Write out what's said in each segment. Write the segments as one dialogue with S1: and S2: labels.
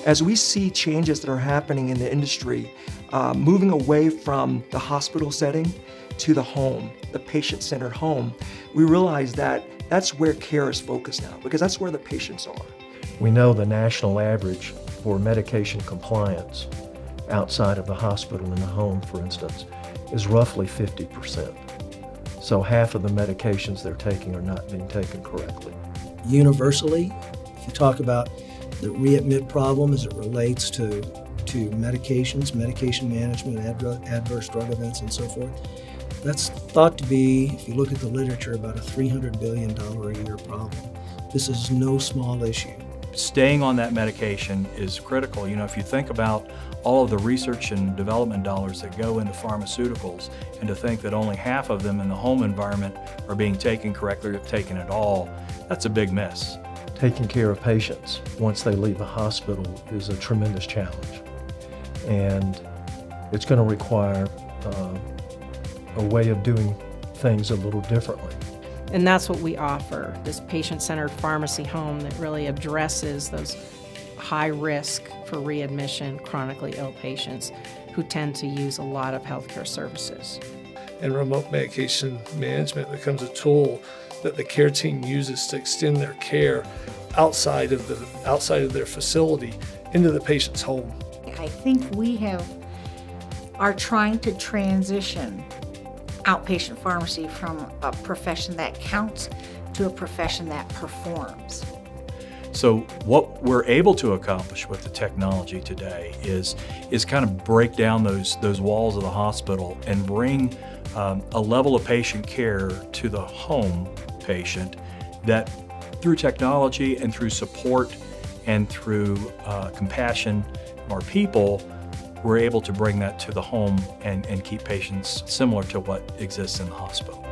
S1: As we see changes that are happening in the industry, moving away from the hospital setting to the home, the patient-centered home, we realize that that's where care is focused now, because that's where the patients are.
S2: We know the national average for medication compliance outside of the hospital in the home, for instance, is roughly 50%. So half of the medications they're taking are not being taken correctly.
S3: Universally, if you talk about the readmit problem as it relates to medications, medication management, adverse drug events, and so forth, that's thought to be, if you look at the literature, about a $300 billion a year problem. This is no small issue.
S4: Staying on that medication is critical. You know, if you think about all of the research and development dollars that go into pharmaceuticals, and to think that only half of them in the home environment are being taken correctly or taken at all, that's a big miss.
S2: Taking care of patients once they leave the hospital is a tremendous challenge. And it's going to require a way of doing things a little differently.
S5: And that's what we offer, this patient-centered pharmacy home that really addresses those high risk for readmission chronically ill patients who tend to use a lot of healthcare services.
S6: And remote medication management becomes a tool that the care team uses to extend their care outside of their facility into the patient's home.
S7: I think we are trying to transition outpatient pharmacy from a profession that counts to a profession that performs.
S4: So what we're able to accomplish with the technology today is kind of break down those walls of the hospital and bring a level of patient care to the home patient that through technology and through support and through compassion of our people, we're able to bring that to the home and keep patients similar to what exists in the hospital.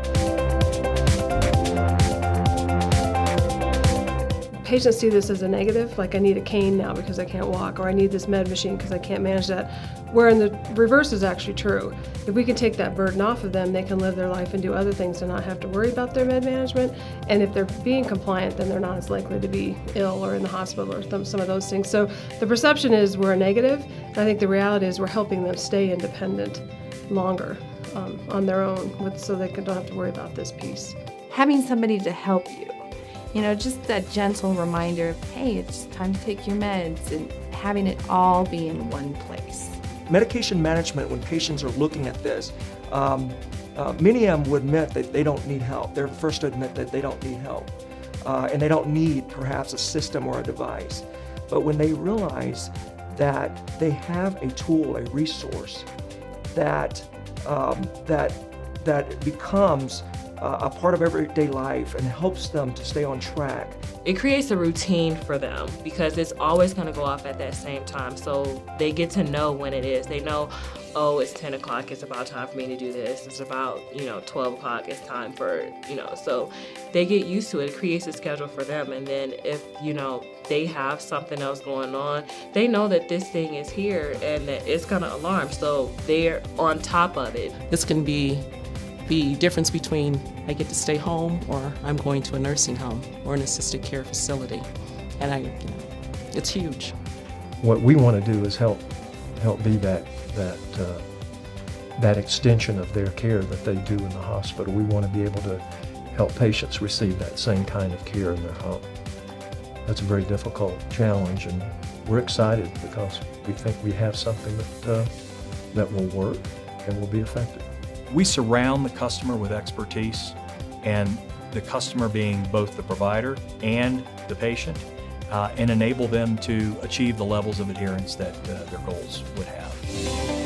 S8: Patients see this as a negative, like I need a cane now because I can't walk, or I need this med machine because I can't manage that, where in the reverse is actually true. If we can take that burden off of them, they can live their life and do other things and not have to worry about their med management. And if they're being compliant, then they're not as likely to be ill or in the hospital or some of those things. So the perception is we're a negative, and I think the reality is we're helping them stay independent longer on their own, so they don't have to worry about this piece.
S9: Having somebody to help you. You know, just that gentle reminder of, hey, it's time to take your meds, and having it all be in one place.
S1: Medication management, when patients are looking at this, many of them would admit that they don't need help. They're first to admit that they don't need help. And they don't need perhaps a system or a device. But when they realize that they have a tool, a resource that becomes a part of everyday life and helps them to stay on track.
S10: It creates a routine for them because it's always going to go off at that same time. So they get to know when it is. They know, oh, it's 10 o'clock, it's about time for me to do this. It's about, 12 o'clock, it's time for, so they get used to it. It creates a schedule for them. And then if, they have something else going on, they know that this thing is here and that it's going to alarm. So they're on top of it.
S11: This can be the difference between I get to stay home or I'm going to a nursing home or an assisted care facility. And it's huge.
S2: What we want to do is help be that extension of their care that they do in the hospital. We want to be able to help patients receive that same kind of care in their home. That's a very difficult challenge, and we're excited because we think we have something that will work and will be effective.
S4: We surround the customer with expertise, and the customer being both the provider and the patient, and enable them to achieve the levels of adherence that their goals would have.